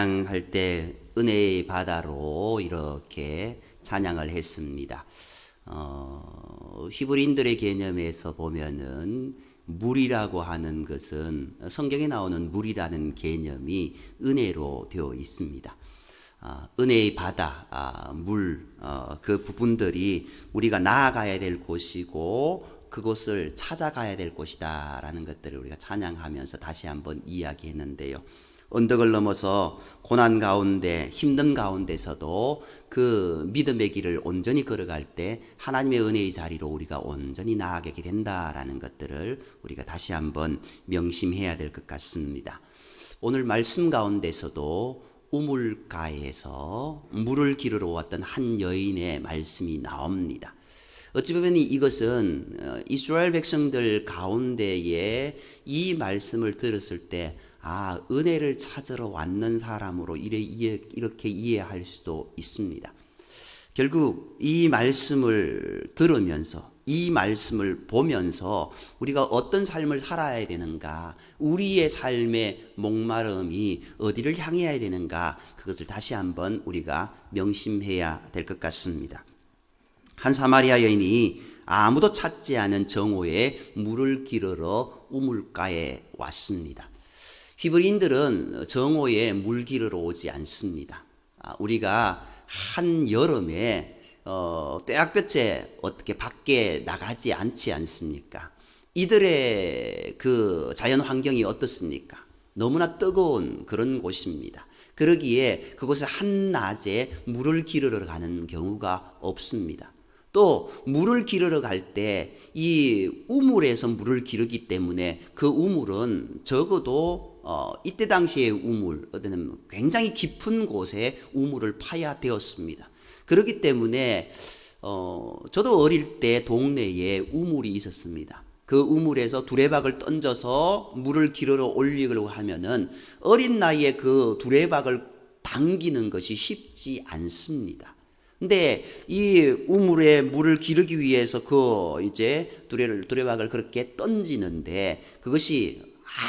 찬양할 때 은혜의 바다로 이렇게 찬양을 했습니다. 히브리인들의 개념에서 보면은 물이라고 하는 것은 성경에 나오는 물이라는 개념이 은혜로 되어 있습니다. 은혜의 바다, 물, 그 부분들이 우리가 나아가야 될 곳이고 그곳을 찾아가야 될 곳이다 라는 것들을 우리가 찬양하면서 다시 한번 이야기했는데요. 언덕을 넘어서 고난 가운데 힘든 가운데서도 그 믿음의 길을 온전히 걸어갈 때 하나님의 은혜의 자리로 우리가 온전히 나아가게 된다라는 것들을 우리가 다시 한번 명심해야 될 것 같습니다. 오늘 말씀 가운데서도 우물가에서 물을 기르러 왔던 한 여인의 말씀이 나옵니다. 어찌 보면 이것은 이스라엘 백성들 가운데에 이 말씀을 들었을 때 은혜를 찾으러 왔는 사람으로 이렇게 이해할 수도 있습니다. 결국 이 말씀을 들으면서 이 말씀을 보면서 우리가 어떤 삶을 살아야 되는가, 우리의 삶의 목마름이 어디를 향해야 되는가, 그것을 다시 한번 우리가 명심해야 될 것 같습니다. 한 사마리아 여인이 아무도 찾지 않은 정오에 물을 기르러 우물가에 왔습니다. 히브리인들은 정오에 물 기르러 오지 않습니다. 우리가 한 여름에 떼약볕에 어떻게 밖에 나가지 않지 않습니까? 이들의 그 자연 환경이 어떻습니까? 너무나 뜨거운 그런 곳입니다. 그러기에 그곳에 한낮에 물을 기르러 가는 경우가 없습니다. 또 물을 기르러 갈 때 이 우물에서 물을 기르기 때문에 그 우물은 적어도 이때 당시의 우물, 굉장히 깊은 곳에 우물을 파야 되었습니다. 그렇기 때문에 저도 어릴 때 동네에 우물이 있었습니다. 그 우물에서 두레박을 던져서 물을 기르러 올리려고 하면은 어린 나이에 그 두레박을 당기는 것이 쉽지 않습니다. 근데 이 우물에 물을 기르기 위해서 두레박을 그렇게 던지는데 그것이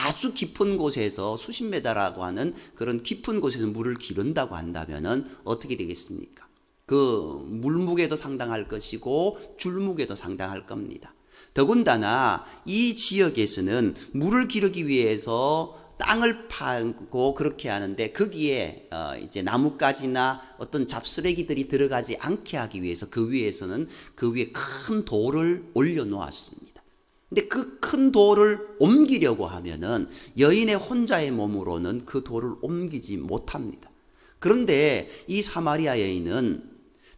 아주 깊은 곳에서 수십 메다라고 하는 그런 깊은 곳에서 물을 기른다고 한다면은 어떻게 되겠습니까? 그 물무게도 상당할 것이고 줄무게도 상당할 겁니다. 더군다나 이 지역에서는 물을 기르기 위해서 땅을 파고 그렇게 하는데 거기에 이제 나뭇가지나 어떤 잡쓰레기들이 들어가지 않게 하기 위해서 그 위에서는 그 위에 큰 돌을 올려 놓았습니다. 근데 그 큰 돌을 옮기려고 하면은 여인의 혼자의 몸으로는 그 돌을 옮기지 못합니다. 그런데 이 사마리아 여인은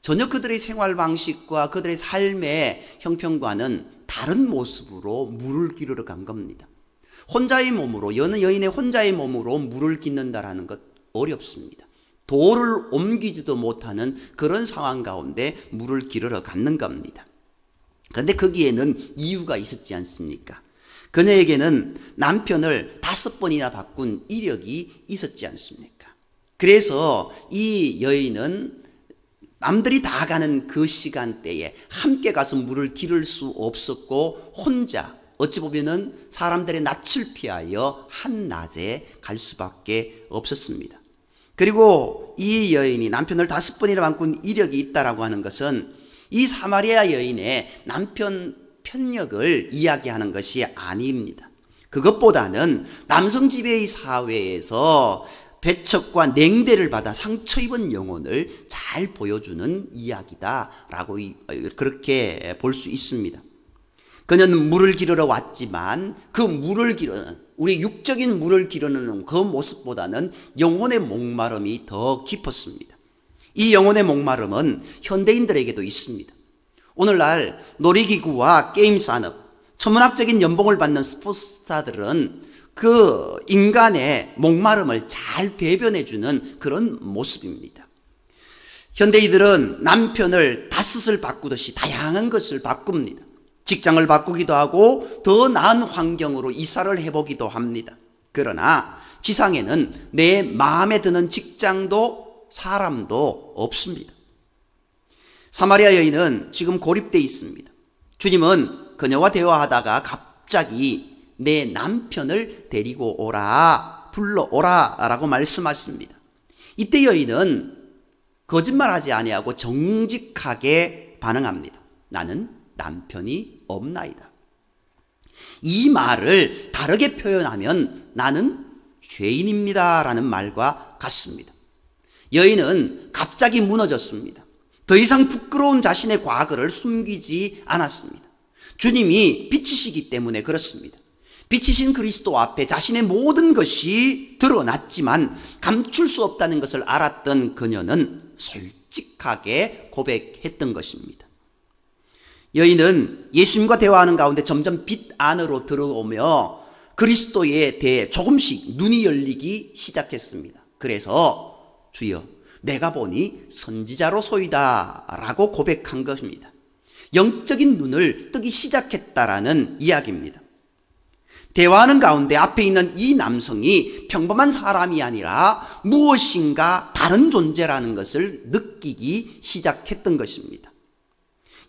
전혀 그들의 생활 방식과 그들의 삶의 형편과는 다른 모습으로 물을 기르러 간 겁니다. 혼자의 몸으로, 여인의 혼자의 몸으로 물을 깃는다라는 것 어렵습니다. 돌을 옮기지도 못하는 그런 상황 가운데 물을 기르러 갔는 겁니다. 그런데 거기에는 이유가 있었지 않습니까? 그녀에게는 남편을 5번이나 바꾼 이력이 있었지 않습니까? 그래서 이 여인은 남들이 다 가는 그 시간대에 함께 가서 물을 기를 수 없었고 혼자 어찌 보면은 사람들의 낯을 피하여 한낮에 갈 수밖에 없었습니다. 그리고 이 여인이 남편을 5번이나 바꾼 이력이 있다라고 하는 것은 이 사마리아 여인의 남편 편력을 이야기하는 것이 아닙니다. 그것보다는 남성 지배의 사회에서 배척과 냉대를 받아 상처 입은 영혼을 잘 보여주는 이야기다라고 그렇게 볼 수 있습니다. 그녀는 물을 기르러 왔지만 그 물을 기르는, 우리 육적인 물을 기르는 그 모습보다는 영혼의 목마름이 더 깊었습니다. 이 영혼의 목마름은 현대인들에게도 있습니다. 오늘날 놀이기구와 게임 산업, 천문학적인 연봉을 받는 스포츠스타들은 그 인간의 목마름을 잘 대변해주는 그런 모습입니다. 현대인들은 남편을 다섯을 바꾸듯이 다양한 것을 바꿉니다. 직장을 바꾸기도 하고 더 나은 환경으로 이사를 해보기도 합니다. 그러나 지상에는 내 마음에 드는 직장도 사람도 없습니다. 사마리아 여인은 지금 고립되어 있습니다. 주님은 그녀와 대화하다가 갑자기 내 남편을 데리고 오라, 불러오라 라고 말씀하십니다. 이때 여인은 거짓말하지 아니하고 정직하게 반응합니다. 나는 남편이 없나이다. 이 말을 다르게 표현하면 나는 죄인입니다 라는 말과 같습니다. 여인은 갑자기 무너졌습니다. 더 이상 부끄러운 자신의 과거를 숨기지 않았습니다. 주님이 빛이시기 때문에 그렇습니다. 빛이신 그리스도 앞에 자신의 모든 것이 드러났지만 감출 수 없다는 것을 알았던 그녀는 솔직하게 고백했던 것입니다. 여인은 예수님과 대화하는 가운데 점점 빛 안으로 들어오며 그리스도에 대해 조금씩 눈이 열리기 시작했습니다. 그래서 주여 내가 보니 선지자로소이다 라고 고백한 것입니다. 영적인 눈을 뜨기 시작했다라는 이야기입니다. 대화하는 가운데 앞에 있는 이 남성이 평범한 사람이 아니라 무엇인가 다른 존재라는 것을 느끼기 시작했던 것입니다.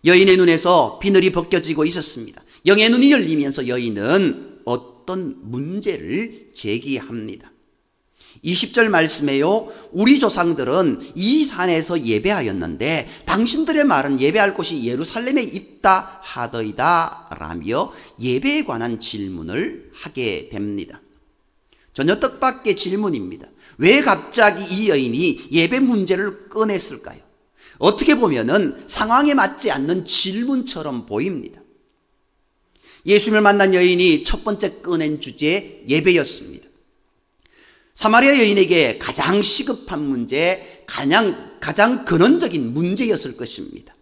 여인의 눈에서 비늘이 벗겨지고 있었습니다. 영의 눈이 열리면서 여인은 어떤 문제를 제기합니다. 20절 말씀에요. 우리 조상들은 이 산에서 예배하였는데 당신들의 말은 예배할 곳이 예루살렘에 있다 하더이다 라며 예배에 관한 질문을 하게 됩니다. 전혀 뜻밖의 질문입니다. 왜 갑자기 이 여인이 예배 문제를 꺼냈을까요? 어떻게 보면은 상황에 맞지 않는 질문처럼 보입니다. 예수님을 만난 여인이 첫 번째 꺼낸 주제 예배였습니다. 사마리아 여인에게 가장 시급한 문제, 가장 근원적인 문제였을 것입니다.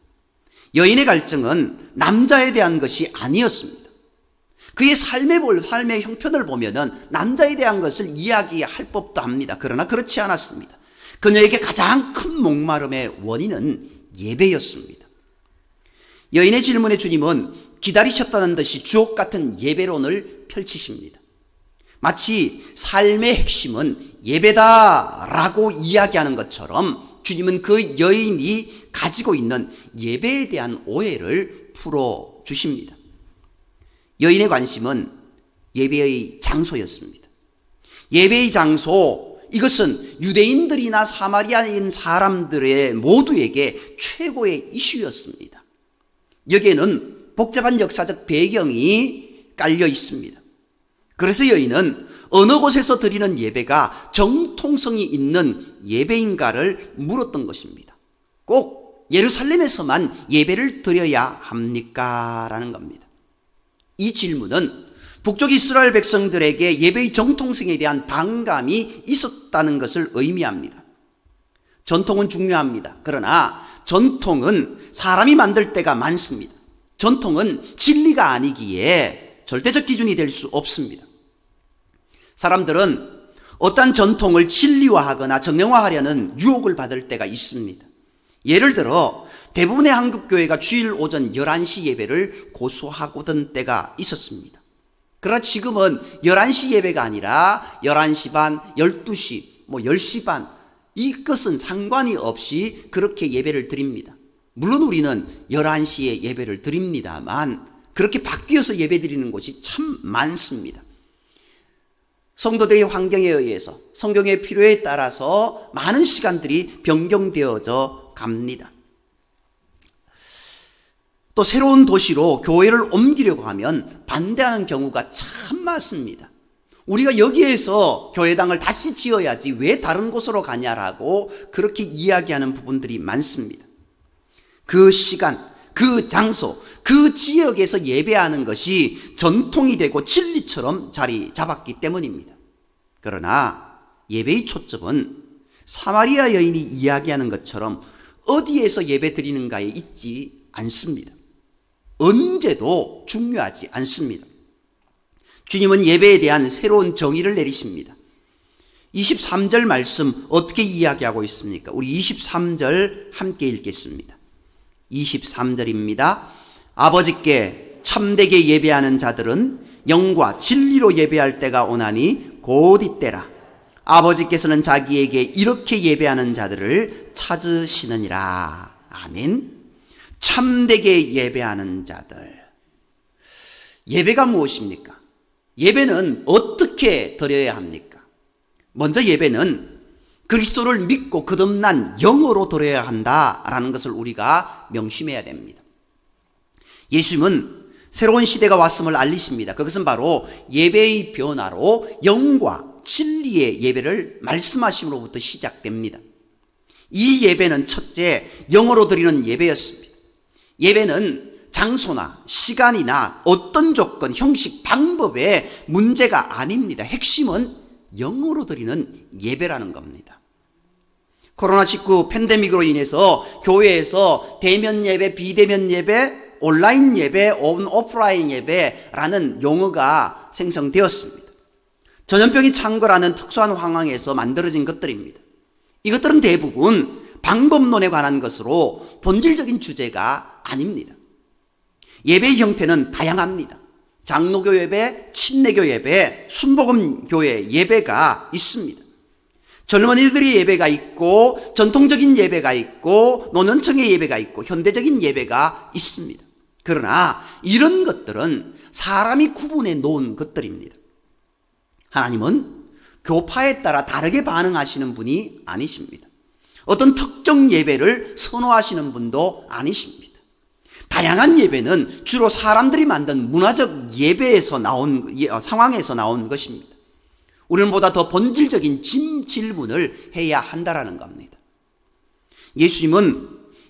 여인의 갈증은 남자에 대한 것이 아니었습니다. 그의 삶의 형편을 보면은 남자에 대한 것을 이야기할 법도 합니다. 그러나 그렇지 않았습니다. 그녀에게 가장 큰 목마름의 원인은 예배였습니다. 여인의 질문에 주님은 기다리셨다는 듯이 주옥 같은 예배론을 펼치십니다. 마치 삶의 핵심은 예배다라고 이야기하는 것처럼 주님은 그 여인이 가지고 있는 예배에 대한 오해를 풀어주십니다. 여인의 관심은 예배의 장소였습니다. 예배의 장소, 이것은 유대인들이나 사마리아인 사람들의 모두에게 최고의 이슈였습니다. 여기에는 복잡한 역사적 배경이 깔려 있습니다. 그래서 여인은 어느 곳에서 드리는 예배가 정통성이 있는 예배인가를 물었던 것입니다. 꼭 예루살렘에서만 예배를 드려야 합니까? 라는 겁니다. 이 질문은 북쪽 이스라엘 백성들에게 예배의 정통성에 대한 반감이 있었다는 것을 의미합니다. 전통은 중요합니다. 그러나 전통은 사람이 만들 때가 많습니다. 전통은 진리가 아니기에 절대적 기준이 될 수 없습니다. 사람들은 어떤 전통을 진리화하거나 정형화하려는 유혹을 받을 때가 있습니다. 예를 들어 대부분의 한국교회가 주일 오전 11시 예배를 고수하고던 때가 있었습니다. 그러나 지금은 11시 예배가 아니라 11시 반, 12시, 10시 반, 이것은 상관이 없이 그렇게 예배를 드립니다. 물론 우리는 11시에 예배를 드립니다만 그렇게 바뀌어서 예배 드리는 곳이 참 많습니다. 성도들의 환경에 의해서 성경의 필요에 따라서 많은 시간들이 변경되어져 갑니다. 또 새로운 도시로 교회를 옮기려고 하면 반대하는 경우가 참 많습니다. 우리가 여기에서 교회당을 다시 지어야지 왜 다른 곳으로 가냐라고 그렇게 이야기하는 부분들이 많습니다. 그 시간, 그 장소, 그 지역에서 예배하는 것이 전통이 되고 진리처럼 자리 잡았기 때문입니다. 그러나 예배의 초점은 사마리아 여인이 이야기하는 것처럼 어디에서 예배 드리는가에 있지 않습니다. 언제도 중요하지 않습니다. 주님은 예배에 대한 새로운 정의를 내리십니다. 23절 말씀 어떻게 이야기하고 있습니까? 우리 23절 함께 읽겠습니다. 23절입니다. 아버지께 참되게 예배하는 자들은 영과 진리로 예배할 때가 오나니 곧 이때라. 아버지께서는 자기에게 이렇게 예배하는 자들을 찾으시느니라. 아멘. 참되게 예배하는 자들. 예배가 무엇입니까? 예배는 어떻게 드려야 합니까? 먼저 예배는 그리스도를 믿고 거듭난 영으로 드려야 한다라는 것을 우리가 명심해야 됩니다. 예수님은 새로운 시대가 왔음을 알리십니다. 그것은 바로 예배의 변화로 영과 진리의 예배를 말씀하심으로부터 시작됩니다. 이 예배는 첫째, 영으로 드리는 예배였습니다. 예배는 장소나 시간이나 어떤 조건, 형식, 방법의 문제가 아닙니다. 핵심은 영으로 드리는 예배라는 겁니다. 코로나19 팬데믹으로 인해서 교회에서 대면 예배, 비대면 예배, 온라인 예배, 오프라인 예배라는 용어가 생성되었습니다. 전염병이 창궐하는 특수한 상황에서 만들어진 것들입니다. 이것들은 대부분 방법론에 관한 것으로 본질적인 주제가 아닙니다. 예배의 형태는 다양합니다. 장로교 예배, 침례교 예배, 순복음교회 예배가 있습니다. 젊은이들의 예배가 있고 전통적인 예배가 있고 노년층의 예배가 있고 현대적인 예배가 있습니다. 그러나 이런 것들은 사람이 구분해 놓은 것들입니다. 하나님은 교파에 따라 다르게 반응하시는 분이 아니십니다. 어떤 특정 예배를 선호하시는 분도 아니십니다. 다양한 예배는 주로 사람들이 만든 문화적 예배에서 나온 상황에서 나온 것입니다. 우리는 보다 더 본질적인 질문을 해야 한다라는 겁니다. 예수님은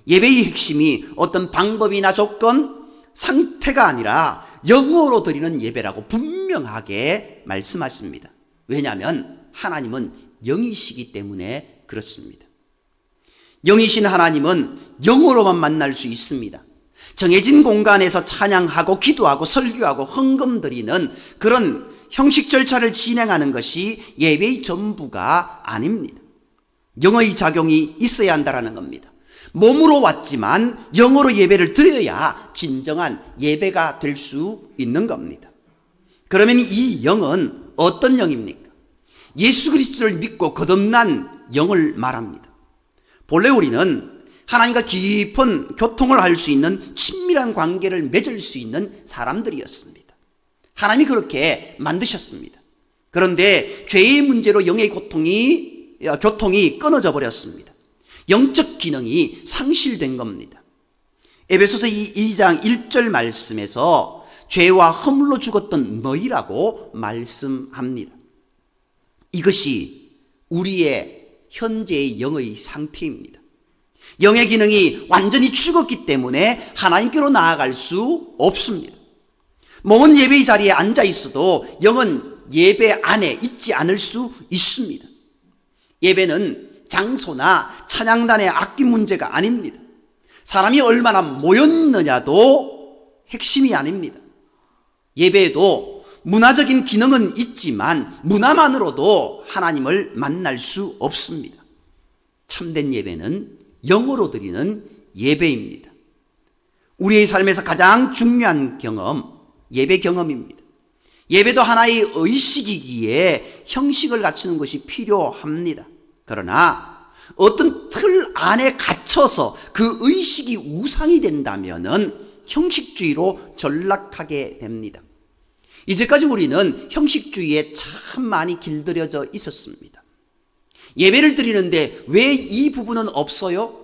예배의 핵심이 어떤 방법이나 조건, 상태가 아니라 영으로 드리는 예배라고 분명하게 말씀하십니다. 왜냐하면 하나님은 영이시기 때문에 그렇습니다. 영이신 하나님은 영으로만 만날 수 있습니다. 정해진 공간에서 찬양하고 기도하고 설교하고 헌금 드리는 그런 형식 절차를 진행하는 것이 예배의 전부가 아닙니다. 영의 작용이 있어야 한다는 겁니다. 몸으로 왔지만 영으로 예배를 드려야 진정한 예배가 될 수 있는 겁니다. 그러면 이 영은 어떤 영입니까? 예수 그리스도를 믿고 거듭난 영을 말합니다. 본래 우리는 하나님과 깊은 교통을 할 수 있는 친밀한 관계를 맺을 수 있는 사람들이었습니다. 하나님이 그렇게 만드셨습니다. 그런데 죄의 문제로 영의 교통이 끊어져 버렸습니다. 영적 기능이 상실된 겁니다. 에베소서 2장 1절 말씀에서 죄와 허물로 죽었던 너희라고 말씀합니다. 이것이 우리의 현재의 영의 상태입니다. 영의 기능이 완전히 죽었기 때문에 하나님께로 나아갈 수 없습니다. 몸은 예배의 자리에 앉아 있어도 영은 예배 안에 있지 않을 수 있습니다. 예배는 장소나 찬양단의 악기 문제가 아닙니다. 사람이 얼마나 모였느냐도 핵심이 아닙니다. 예배에도 문화적인 기능은 있지만 문화만으로도 하나님을 만날 수 없습니다. 참된 예배는 영으로 드리는 예배입니다. 우리의 삶에서 가장 중요한 경험, 예배 경험입니다. 예배도 하나의 의식이기에 형식을 갖추는 것이 필요합니다. 그러나 어떤 틀 안에 갇혀서 그 의식이 우상이 된다면은 형식주의로 전락하게 됩니다. 이제까지 우리는 형식주의에 참 많이 길들여져 있었습니다. 예배를 드리는데 왜 이 부분은 없어요?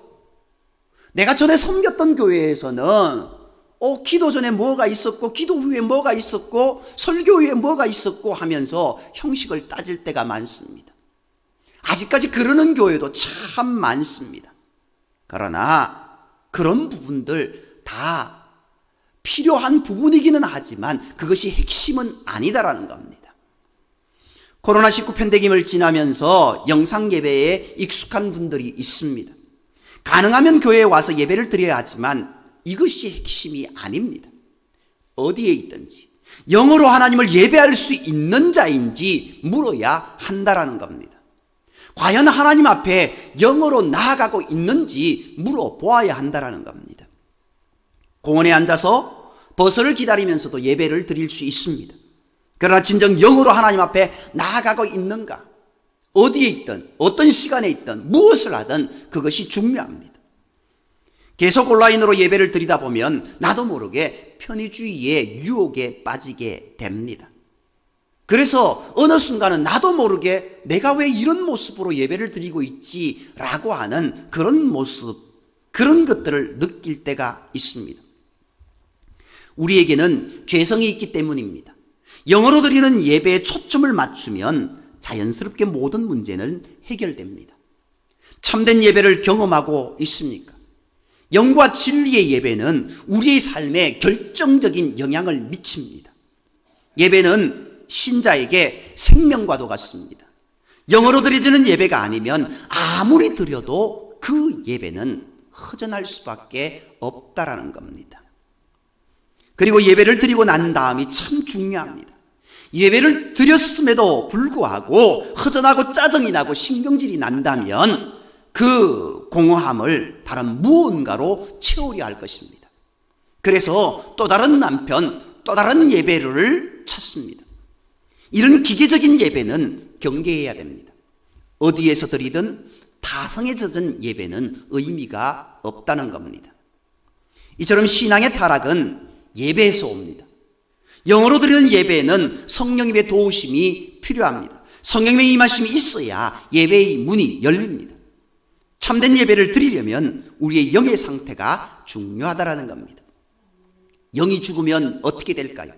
내가 전에 섬겼던 교회에서는 기도 전에 뭐가 있었고 기도 후에 뭐가 있었고 설교 후에 뭐가 있었고 하면서 형식을 따질 때가 많습니다. 아직까지 그러는 교회도 참 많습니다. 그러나 그런 부분들 다 필요한 부분이기는 하지만 그것이 핵심은 아니다라는 겁니다. 코로나19 팬데믹을 지나면서 영상 예배에 익숙한 분들이 있습니다. 가능하면 교회에 와서 예배를 드려야 하지만 이것이 핵심이 아닙니다. 어디에 있든지 영으로 하나님을 예배할 수 있는 자인지 물어야 한다라는 겁니다. 과연 하나님 앞에 영으로 나아가고 있는지 물어보아야 한다라는 겁니다. 공원에 앉아서 버스를 기다리면서도 예배를 드릴 수 있습니다. 그러나 진정 영으로 하나님 앞에 나아가고 있는가? 어디에 있든 어떤 시간에 있든 무엇을 하든 그것이 중요합니다. 계속 온라인으로 예배를 드리다 보면 나도 모르게 편의주의의 유혹에 빠지게 됩니다. 그래서 어느 순간은 나도 모르게 내가 왜 이런 모습으로 예배를 드리고 있지라고 하는 그런 모습, 그런 것들을 느낄 때가 있습니다. 우리에게는 죄성이 있기 때문입니다. 영어로 드리는 예배에 초점을 맞추면 자연스럽게 모든 문제는 해결됩니다. 참된 예배를 경험하고 있습니까? 영과 진리의 예배는 우리의 삶에 결정적인 영향을 미칩니다. 예배는 신자에게 생명과도 같습니다. 영어로 드려지는 예배가 아니면 아무리 드려도 그 예배는 허전할 수밖에 없다라는 겁니다. 그리고 예배를 드리고 난 다음이 참 중요합니다. 예배를 드렸음에도 불구하고 허전하고 짜증이 나고 신경질이 난다면 그 공허함을 다른 무언가로 채우려 할 것입니다. 그래서 또 다른 남편, 또 다른 예배를 찾습니다. 이런 기계적인 예배는 경계해야 됩니다. 어디에서 드리든 타성에 젖은 예배는 의미가 없다는 겁니다. 이처럼 신앙의 타락은 예배에서 옵니다. 영어로 드리는 예배에는 성령님의 도우심이 필요합니다. 성령님의 임하심이 있어야 예배의 문이 열립니다. 참된 예배를 드리려면 우리의 영의 상태가 중요하다는 겁니다. 영이 죽으면 어떻게 될까요?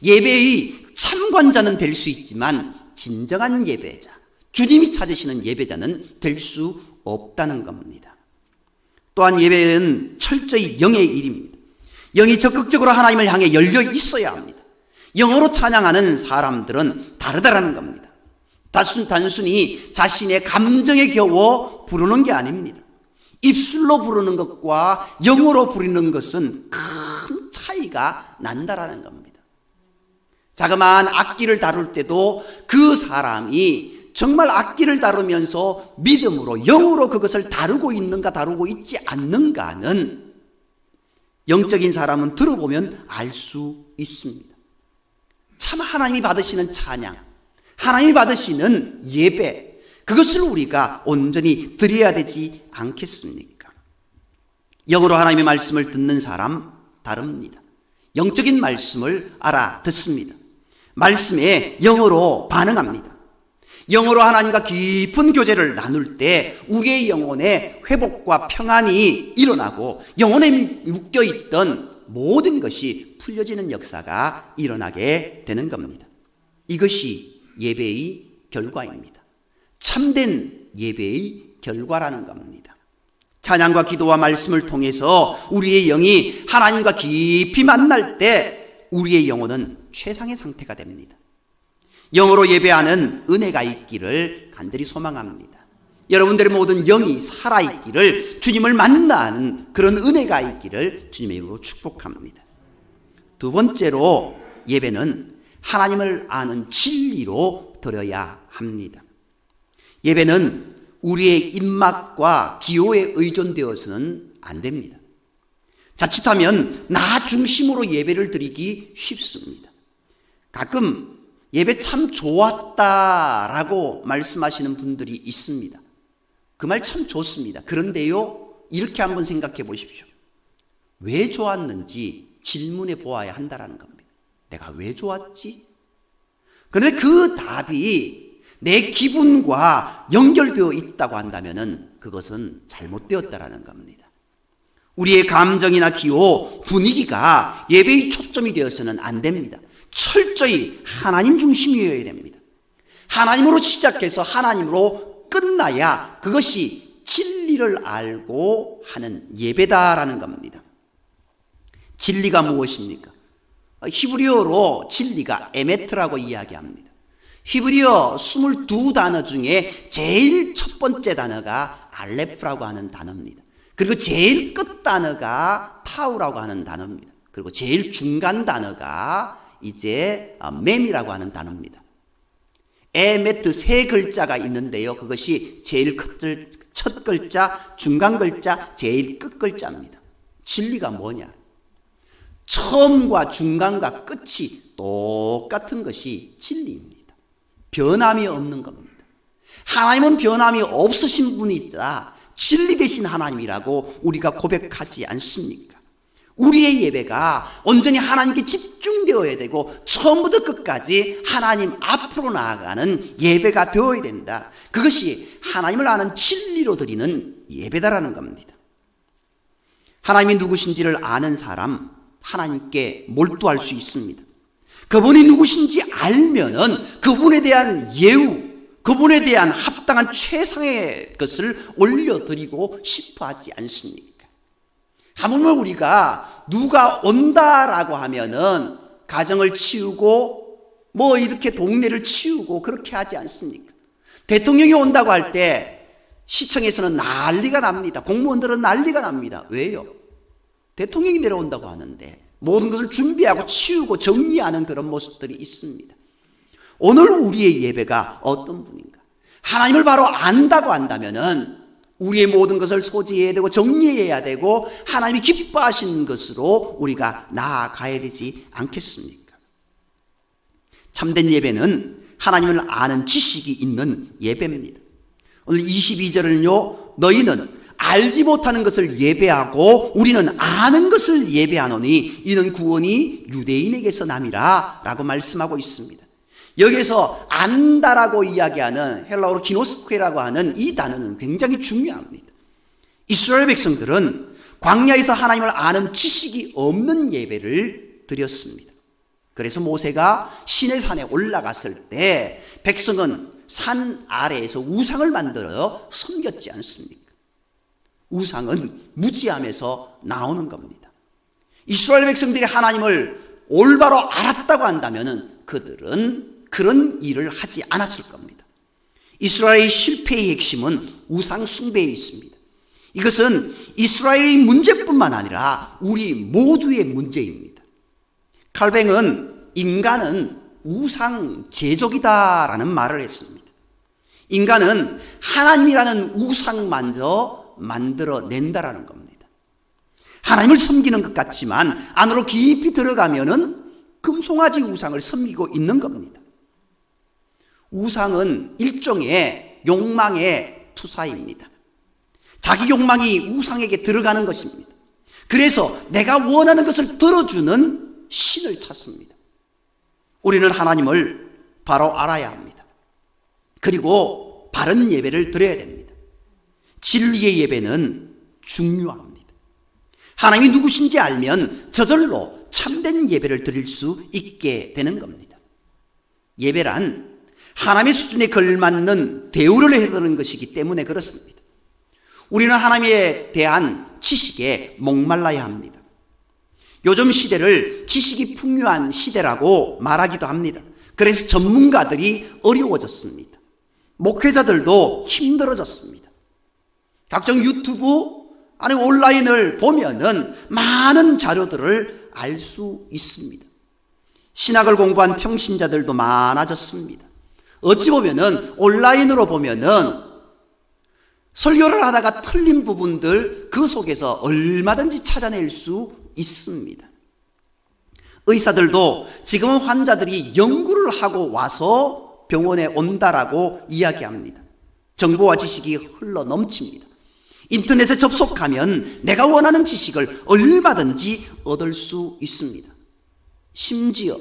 예배의 참관자는 될 수 있지만 진정한 예배자, 주님이 찾으시는 예배자는 될 수 없다는 겁니다. 또한 예배는 철저히 영의 일입니다. 영이 적극적으로 하나님을 향해 열려 있어야 합니다. 영어로 찬양하는 사람들은 다르다라는 겁니다. 단순히 자신의 감정에 겨워 부르는 게 아닙니다. 입술로 부르는 것과 영어로 부르는 것은 큰 차이가 난다라는 겁니다. 자그마한 악기를 다룰 때도 그 사람이 정말 악기를 다루면서 믿음으로 영으로 그것을 다루고 있는가 다루고 있지 않는가는 영적인 사람은 들어보면 알 수 있습니다. 참 하나님이 받으시는 찬양, 하나님이 받으시는 예배, 그것을 우리가 온전히 드려야 되지 않겠습니까? 영으로 하나님의 말씀을 듣는 사람 다릅니다. 영적인 말씀을 알아듣습니다. 말씀에 영어로 반응합니다. 영어로 하나님과 깊은 교제를 나눌 때 우리의 영혼의 회복과 평안이 일어나고 영혼에 묶여있던 모든 것이 풀려지는 역사가 일어나게 되는 겁니다. 이것이 예배의 결과입니다. 참된 예배의 결과라는 겁니다. 찬양과 기도와 말씀을 통해서 우리의 영이 하나님과 깊이 만날 때 우리의 영혼은 최상의 상태가 됩니다. 영으로 예배하는 은혜가 있기를 간절히 소망합니다. 여러분들의 모든 영이 살아있기를, 주님을 만나는 그런 은혜가 있기를 주님의 이름으로 축복합니다. 두 번째로 예배는 하나님을 아는 진리로 드려야 합니다. 예배는 우리의 입맛과 기호에 의존되어서는 안 됩니다. 자칫하면 나 중심으로 예배를 드리기 쉽습니다. 가끔 예배 참 좋았다라고 말씀하시는 분들이 있습니다. 그 말 참 좋습니다. 그런데요, 이렇게 한번 생각해 보십시오. 왜 좋았는지 질문해 보아야 한다는 겁니다. 내가 왜 좋았지? 그런데 그 답이 내 기분과 연결되어 있다고 한다면 그것은 잘못되었다라는 겁니다. 우리의 감정이나 기호, 분위기가 예배의 초점이 되어서는 안 됩니다. 철저히 하나님 중심이어야 됩니다. 하나님으로 시작해서 하나님으로 끝나야 그것이 진리를 알고 하는 예배다라는 겁니다. 진리가 무엇입니까? 히브리어로 진리가 에메트라고 이야기합니다. 히브리어 22단어 중에 제일 첫 번째 단어가 알레프라고 하는 단어입니다. 그리고 제일 끝 단어가 타우라고 하는 단어입니다. 그리고 제일 중간 단어가 이제 mem이라고 하는 단어입니다. 에메트 세 글자가 있는데요. 그것이 제일 첫 글자, 중간 글자, 제일 끝 글자입니다. 진리가 뭐냐? 처음과 중간과 끝이 똑같은 것이 진리입니다. 변함이 없는 겁니다. 하나님은 변함이 없으신 분이자 진리 되신 하나님이라고 우리가 고백하지 않습니까? 우리의 예배가 온전히 하나님께 집중되어야 되고 처음부터 끝까지 하나님 앞으로 나아가는 예배가 되어야 된다. 그것이 하나님을 아는 진리로 드리는 예배다라는 겁니다. 하나님이 누구신지를 아는 사람, 하나님께 몰두할 수 있습니다. 그분이 누구신지 알면은 그분에 대한 예우, 그분에 대한 합당한 최상의 것을 올려드리고 싶어 하지 않습니까? 하물며 우리가 누가 온다라고 하면은 가정을 치우고 뭐 이렇게 동네를 치우고 그렇게 하지 않습니까? 대통령이 온다고 할 때 시청에서는 난리가 납니다. 공무원들은 난리가 납니다. 왜요? 대통령이 내려온다고 하는데 모든 것을 준비하고 치우고 정리하는 그런 모습들이 있습니다. 오늘 우리의 예배가 어떤 분인가? 하나님을 바로 안다고 한다면은 우리의 모든 것을 소지해야 되고 정리해야 되고 하나님이 기뻐하시는 것으로 우리가 나아가야 되지 않겠습니까? 참된 예배는 하나님을 아는 지식이 있는 예배입니다. 오늘 22절은요, 너희는 알지 못하는 것을 예배하고 우리는 아는 것을 예배하노니 이는 구원이 유대인에게서 남이라 라고 말씀하고 있습니다. 여기서 안다라고 이야기하는 헬라어로 기노스코라고 하는 이 단어는 굉장히 중요합니다. 이스라엘 백성들은 광야에서 하나님을 아는 지식이 없는 예배를 드렸습니다. 그래서 모세가 시내산에 올라갔을 때 백성은 산 아래에서 우상을 만들어 섬겼지 않습니까? 우상은 무지함에서 나오는 겁니다. 이스라엘 백성들이 하나님을 올바로 알았다고 한다면 그들은 그런 일을 하지 않았을 겁니다. 이스라엘의 실패의 핵심은 우상 숭배에 있습니다. 이것은 이스라엘의 문제뿐만 아니라 우리 모두의 문제입니다. 칼뱅은 인간은 우상 제조기다라는 말을 했습니다. 인간은 하나님이라는 우상마저 만들어낸다라는 겁니다. 하나님을 섬기는 것 같지만 안으로 깊이 들어가면은 금송아지 우상을 섬기고 있는 겁니다. 우상은 일종의 욕망의 투사입니다. 자기 욕망이 우상에게 들어가는 것입니다. 그래서 내가 원하는 것을 들어주는 신을 찾습니다. 우리는 하나님을 바로 알아야 합니다. 그리고 바른 예배를 드려야 됩니다. 진리의 예배는 중요합니다. 하나님이 누구신지 알면 저절로 참된 예배를 드릴 수 있게 되는 겁니다. 예배란 하나님의 수준에 걸맞는 대우를 해야 되는 것이기 때문에 그렇습니다. 우리는 하나님에 대한 지식에 목말라야 합니다. 요즘 시대를 지식이 풍요한 시대라고 말하기도 합니다. 그래서 전문가들이 어려워졌습니다. 목회자들도 힘들어졌습니다. 각종 유튜브 아니 온라인을 보면은 많은 자료들을 알 수 있습니다. 신학을 공부한 평신자들도 많아졌습니다. 어찌 보면은 온라인으로 보면은 설교를 하다가 틀린 부분들 그 속에서 얼마든지 찾아낼 수 있습니다. 의사들도 지금은 환자들이 연구를 하고 와서 병원에 온다라고 이야기합니다. 정보와 지식이 흘러 넘칩니다. 인터넷에 접속하면 내가 원하는 지식을 얼마든지 얻을 수 있습니다. 심지어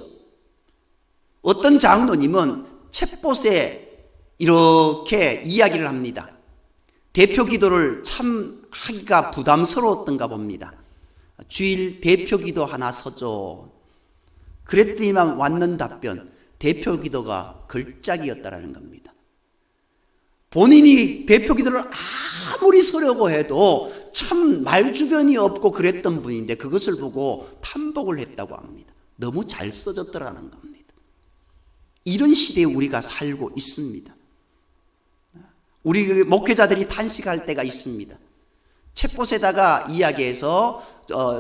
어떤 장로님은 챗봇에 이렇게 이야기를 합니다. 대표 기도를 참 하기가 부담스러웠던가 봅니다. 주일 대표 기도 하나 서줘. 그랬더니만 왔는 답변, 대표 기도가 걸작이었다라는 겁니다. 본인이 대표 기도를 아무리 서려고 해도 참 말주변이 없고 그랬던 분인데 그것을 보고 탐복을 했다고 합니다. 너무 잘 써졌더라는 겁니다. 이런 시대에 우리가 살고 있습니다. 우리 목회자들이 탄식할 때가 있습니다. 챗봇에다가 이야기해서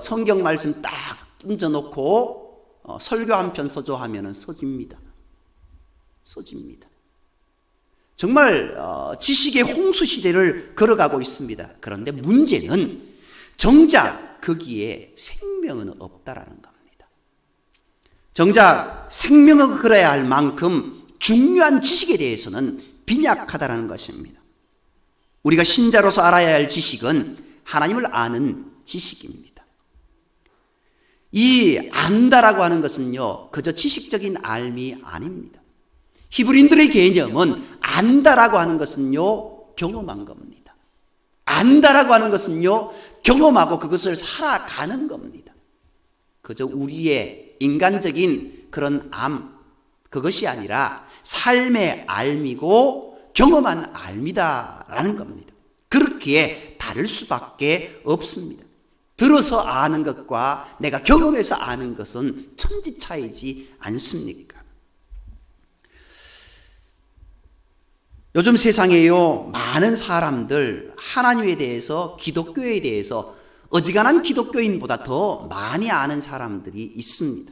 성경 말씀 딱 던져놓고 설교 한 편 써줘 하면은 써집니다. 써집니다. 정말 지식의 홍수 시대를 걸어가고 있습니다. 그런데 문제는 정작 거기에 생명은 없다라는 겁니다. 정작 생명을 걸어야 할 만큼 중요한 지식에 대해서는 빈약하다라는 것입니다. 우리가 신자로서 알아야 할 지식은 하나님을 아는 지식입니다. 이 안다라고 하는 것은요, 그저 지식적인 알미 아닙니다. 히브리인들의 개념은 안다라고 하는 것은요, 경험한 겁니다. 안다라고 하는 것은요, 경험하고 그것을 살아가는 겁니다. 그저 우리의 인간적인 그런 그것이 아니라 삶의 알미고 경험한 알미다라는 겁니다. 그렇기에 다를 수밖에 없습니다. 들어서 아는 것과 내가 경험해서 아는 것은 천지차이지 않습니까? 요즘 세상에요, 많은 사람들 하나님에 대해서, 기독교에 대해서 어지간한 기독교인보다 더 많이 아는 사람들이 있습니다.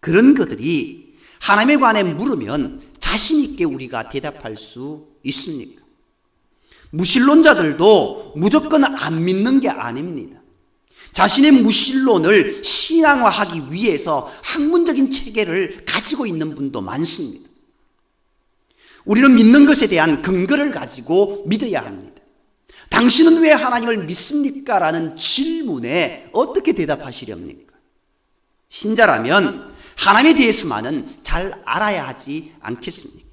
그런 그들이 하나님에 관해 물으면 자신 있게 우리가 대답할 수 있습니까? 무신론자들도 무조건 안 믿는 게 아닙니다. 자신의 무신론을 신앙화하기 위해서 학문적인 체계를 가지고 있는 분도 많습니다. 우리는 믿는 것에 대한 근거를 가지고 믿어야 합니다. 당신은 왜 하나님을 믿습니까? 라는 질문에 어떻게 대답하시렵니까? 신자라면 하나님에 대해서만은 잘 알아야 하지 않겠습니까?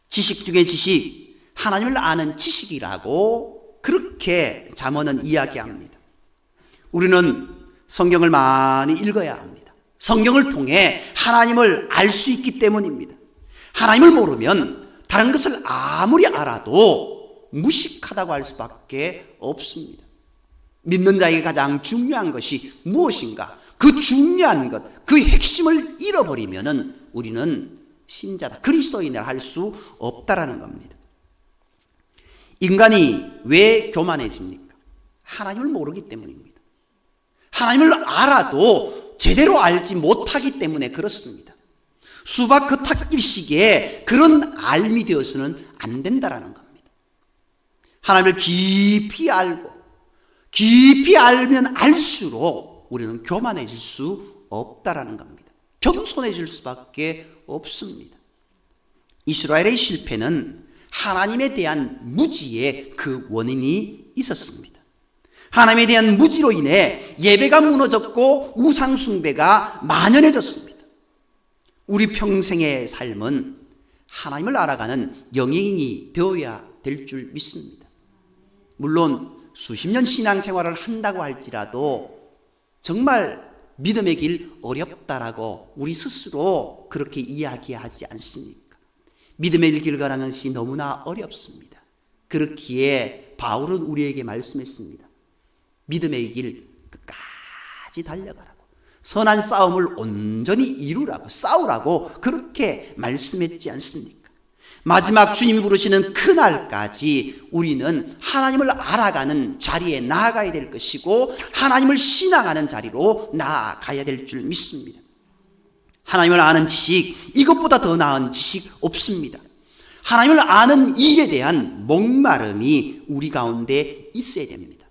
지식 중에 지식, 하나님을 아는 지식이라고 그렇게 잠언은 이야기합니다. 우리는 성경을 많이 읽어야 합니다. 성경을 통해 하나님을 알 수 있기 때문입니다. 하나님을 모르면 다른 것을 아무리 알아도 무식하다고 할 수밖에 없습니다. 믿는 자에게 가장 중요한 것이 무엇인가? 그 중요한 것, 그 핵심을 잃어버리면은 우리는 신자다, 그리스도인이라 할 수 없다라는 겁니다. 인간이 왜 교만해집니까? 하나님을 모르기 때문입니다. 하나님을 알아도 제대로 알지 못하기 때문에 그렇습니다. 수박 그 탁길식에 그런 알미 되어서는 안 된다라는 겁니다. 하나님을 깊이 알고 깊이 알면 알수록 우리는 교만해질 수 없다라는 겁니다. 겸손해질 수밖에 없습니다. 이스라엘의 실패는 하나님에 대한 무지의 그 원인이 있었습니다. 하나님에 대한 무지로 인해 예배가 무너졌고 우상 숭배가 만연해졌습니다. 우리 평생의 삶은 하나님을 알아가는 영행이 되어야 될 줄 믿습니다. 물론 수십 년 신앙생활을 한다고 할지라도 정말 믿음의 길 어렵다라고 우리 스스로 그렇게 이야기하지 않습니까? 믿음의 길 가는 것이 너무나 어렵습니다. 그렇기에 바울은 우리에게 말씀했습니다. 믿음의 길 끝까지 달려가라고, 선한 싸움을 온전히 이루라고, 싸우라고 그렇게 말씀했지 않습니까? 마지막 주님이 부르시는 그날까지 우리는 하나님을 알아가는 자리에 나아가야 될 것이고 하나님을 신앙하는 자리로 나아가야 될 줄 믿습니다. 하나님을 아는 지식, 이것보다 더 나은 지식 없습니다. 하나님을 아는 일에 대한 목마름이 우리 가운데 있어야 됩니다.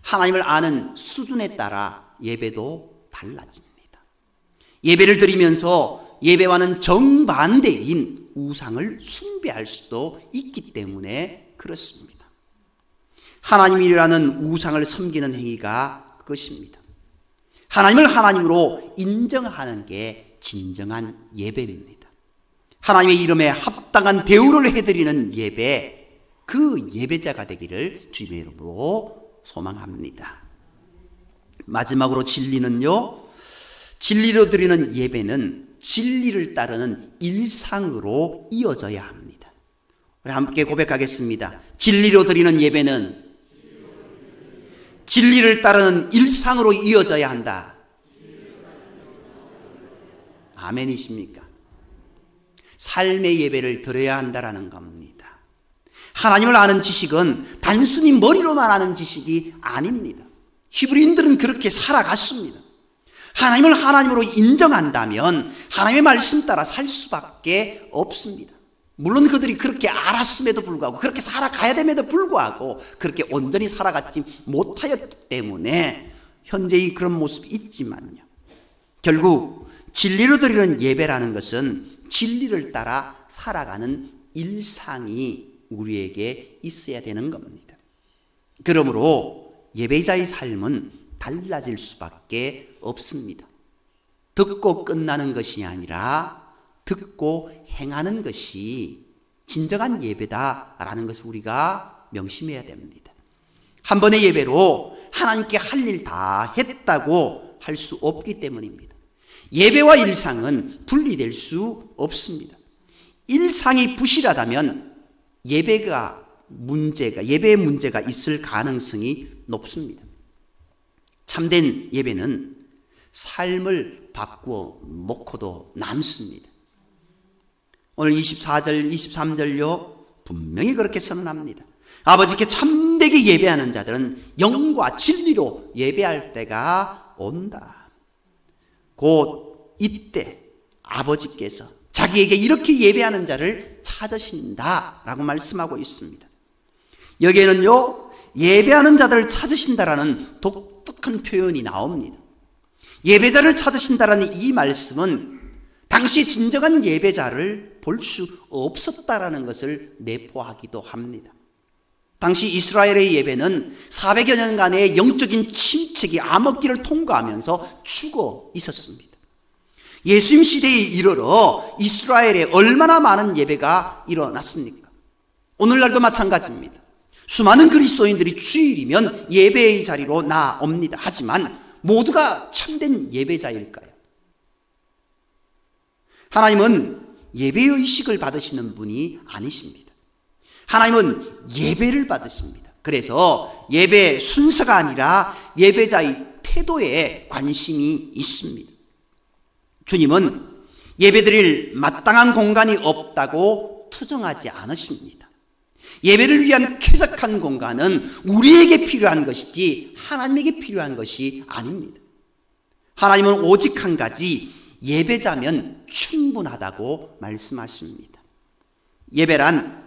하나님을 아는 수준에 따라 예배도 달라집니다. 예배를 드리면서 예배와는 정반대인 우상을 숭배할 수도 있기 때문에 그렇습니다. 하나님이라는 우상을 섬기는 행위가 그것입니다. 하나님을 하나님으로 인정하는 게 진정한 예배입니다. 하나님의 이름에 합당한 대우를 해드리는 예배, 그 예배자가 되기를 주님의 이름으로 소망합니다. 마지막으로 진리는요, 진리로 드리는 예배는 진리를 따르는 일상으로 이어져야 합니다. 우리 함께 고백하겠습니다. 진리로 드리는 예배는 진리를 따르는 일상으로 이어져야 한다. 아멘이십니까? 삶의 예배를 드려야 한다라는 겁니다. 하나님을 아는 지식은 단순히 머리로만 아는 지식이 아닙니다. 히브리인들은 그렇게 살아갔습니다. 하나님을 하나님으로 인정한다면 하나님의 말씀 따라 살 수밖에 없습니다. 물론 그들이 그렇게 알았음에도 불구하고, 그렇게 살아가야 됨에도 불구하고 그렇게 온전히 살아가지 못하였기 때문에 현재의 그런 모습이 있지만요, 결국 진리로 드리는 예배라는 것은 진리를 따라 살아가는 일상이 우리에게 있어야 되는 겁니다. 그러므로 예배자의 삶은 달라질 수밖에 없습니다. 듣고 끝나는 것이 아니라 듣고 행하는 것이 진정한 예배다라는 것을 우리가 명심해야 됩니다. 한 번의 예배로 하나님께 할 일 다 했다고 할 수 없기 때문입니다. 예배와 일상은 분리될 수 없습니다. 일상이 부실하다면 예배의 문제가 있을 가능성이 높습니다. 참된 예배는 삶을 바꾸어 놓고도 남습니다. 오늘 24절, 23절요 분명히 그렇게 선언합니다. 아버지께 참되게 예배하는 자들은 영과 진리로 예배할 때가 온다. 곧 이때 아버지께서 자기에게 이렇게 예배하는 자를 찾으신다라고 말씀하고 있습니다. 여기에는요 예배하는 자들을 찾으신다라는 독특한 표현이 나옵니다. 예배자를 찾으신다라는 이 말씀은 당시 진정한 예배자를 볼 수 없었다라는 것을 내포하기도 합니다. 당시 이스라엘의 예배는 400여 년간의 영적인 침체기 암흑기를 통과하면서 죽어 있었습니다. 예수님 시대에 이르러 이스라엘에 얼마나 많은 예배가 일어났습니까? 오늘날도 마찬가지입니다. 수많은 그리스도인들이 주일이면 예배의 자리로 나옵니다. 하지만 모두가 참된 예배자일까요? 하나님은 예배의식을 받으시는 분이 아니십니다. 하나님은 예배를 받으십니다. 그래서 예배 순서가 아니라 예배자의 태도에 관심이 있습니다. 주님은 예배드릴 마땅한 공간이 없다고 투정하지 않으십니다. 예배를 위한 쾌적한 공간은 우리에게 필요한 것이지 하나님에게 필요한 것이 아닙니다. 하나님은 오직 한 가지 예배자면 충분하다고 말씀하십니다. 예배란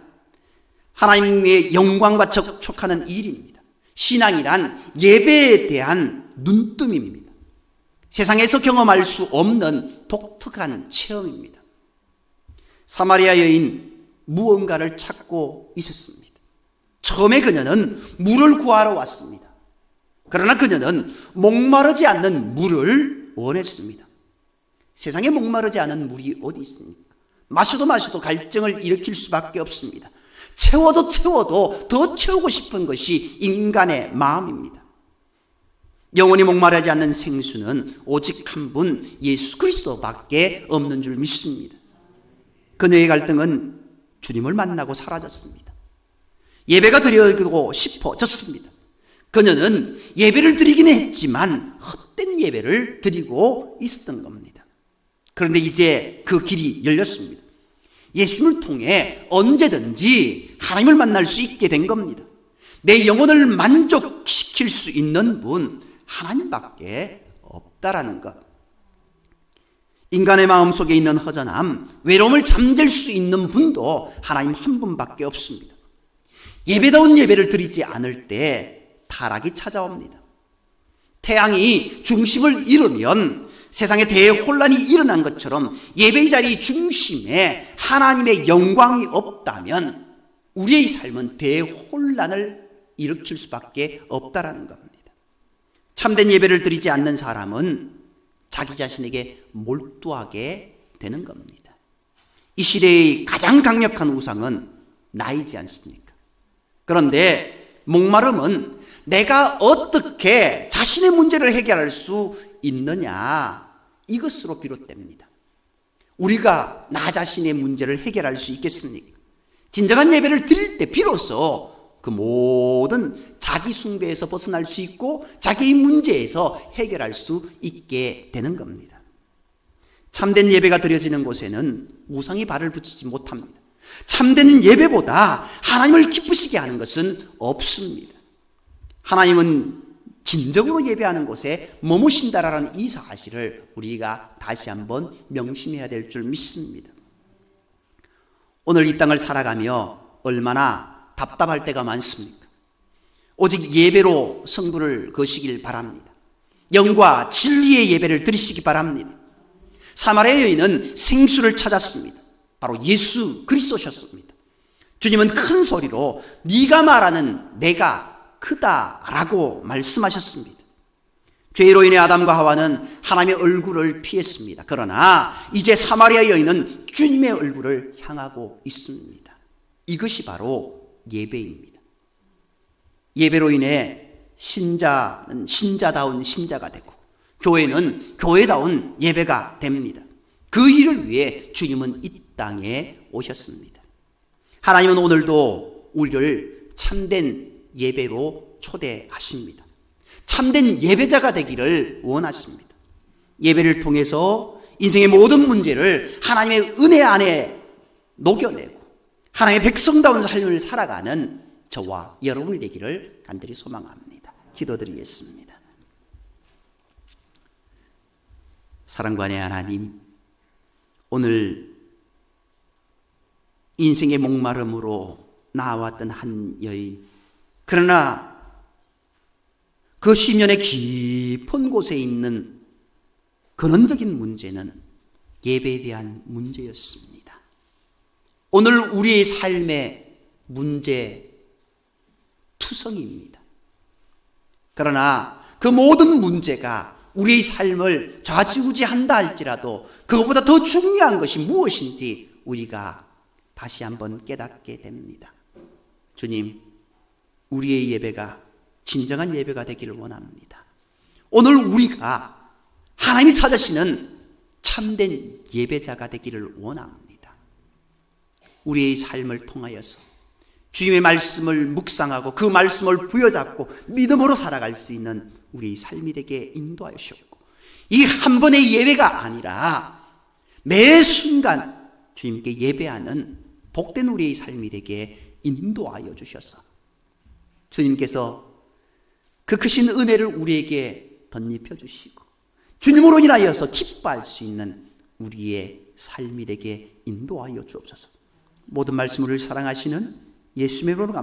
하나님의 영광과 접촉하는 일입니다. 신앙이란 예배에 대한 눈뜸입니다. 세상에서 경험할 수 없는 독특한 체험입니다. 사마리아 여인 무언가를 찾고 있었습니다. 처음에 그녀는 물을 구하러 왔습니다. 그러나 그녀는 목마르지 않는 물을 원했습니다. 세상에 목마르지 않은 물이 어디 있습니까? 마셔도 갈증을 일으킬 수밖에 없습니다. 채워도 더 채우고 싶은 것이 인간의 마음입니다. 영원히 목마르지 않는 생수는 오직 한 분 예수 그리스도밖에 없는 줄 믿습니다. 그녀의 갈등은 주님을 만나고 사라졌습니다. 예배가 드리고 싶어졌습니다. 그녀는 예배를 드리긴 했지만 헛된 예배를 드리고 있었던 겁니다. 그런데 이제 그 길이 열렸습니다. 예수님을 통해 언제든지 하나님을 만날 수 있게 된 겁니다. 내 영혼을 만족시킬 수 있는 분 하나님밖에 없다라는 것. 인간의 마음속에 있는 허전함, 외로움을 잠재울 수 있는 분도 하나님 한 분밖에 없습니다. 예배다운 예배를 드리지 않을 때 타락이 찾아옵니다. 태양이 중심을 잃으면 세상에 대혼란이 일어난 것처럼 예배의 자리 중심에 하나님의 영광이 없다면 우리의 삶은 대혼란을 일으킬 수밖에 없다라는 겁니다. 참된 예배를 드리지 않는 사람은 자기 자신에게 몰두하게 되는 겁니다. 이 시대의 가장 강력한 우상은 나이지 않습니까? 그런데 목마름은 내가 어떻게 자신의 문제를 해결할 수 있느냐, 이것으로 비롯됩니다. 우리가 나 자신의 문제를 해결할 수 있겠습니까? 진정한 예배를 드릴 때 비로소 그 모든 자기 숭배에서 벗어날 수 있고 자기의 문제에서 해결할 수 있게 되는 겁니다. 참된 예배가 드려지는 곳에는 우상이 발을 붙이지 못합니다. 참된 예배보다 하나님을 기쁘시게 하는 것은 없습니다. 하나님은 진정으로 예배하는 곳에 머무신다라는 이 사실을 우리가 다시 한번 명심해야 될 줄 믿습니다. 오늘 이 땅을 살아가며 얼마나 답답할 때가 많습니까? 오직 예배로 성부를 거시길 바랍니다. 영과 진리의 예배를 드리시기 바랍니다. 사마리아 여인은 생수를 찾았습니다. 바로 예수 그리스도셨습니다. 주님은 큰 소리로 네가 말하는 내가 크다라고 말씀하셨습니다. 죄로 인해 아담과 하와는 하나님의 얼굴을 피했습니다. 그러나 이제 사마리아 여인은 주님의 얼굴을 향하고 있습니다. 이것이 바로 예배입니다. 예배로 인해 신자는 신자다운 신자가 되고 교회는 교회다운 예배가 됩니다. 그 일을 위해 주님은 이 땅에 오셨습니다. 하나님은 오늘도 우리를 참된 예배로 초대하십니다. 참된 예배자가 되기를 원하십니다. 예배를 통해서 인생의 모든 문제를 하나님의 은혜 안에 녹여내고 하나님의 백성다운 삶을 살아가는 저와 여러분이 되기를 간절히 소망합니다. 기도드리겠습니다. 사랑관의 하나님, 오늘 인생의 목마름으로 나왔던 한 여인, 그러나 그 시면의 깊은 곳에 있는 근원적인 문제는 예배에 대한 문제였습니다. 오늘 우리의 삶의 문제 투성이입니다. 그러나 그 모든 문제가 우리의 삶을 좌지우지한다 할지라도 그것보다 더 중요한 것이 무엇인지 우리가 다시 한번 깨닫게 됩니다. 주님, 우리의 예배가 진정한 예배가 되기를 원합니다. 오늘 우리가 하나님이 찾으시는 참된 예배자가 되기를 원합니다. 우리의 삶을 통하여서 주님의 말씀을 묵상하고 그 말씀을 부여잡고 믿음으로 살아갈 수 있는 우리 삶이 되게 인도하여 주셨고, 이 한 번의 예배가 아니라 매 순간 주님께 예배하는 복된 우리의 삶이 되게 인도하여 주셔서 주님께서 그 크신 은혜를 우리에게 덧입혀 주시고 주님으로 인하여서 기뻐할 수 있는 우리의 삶이 되게 인도하여 주옵소서. 모든 말씀을 사랑하시는 예수님의 이름으로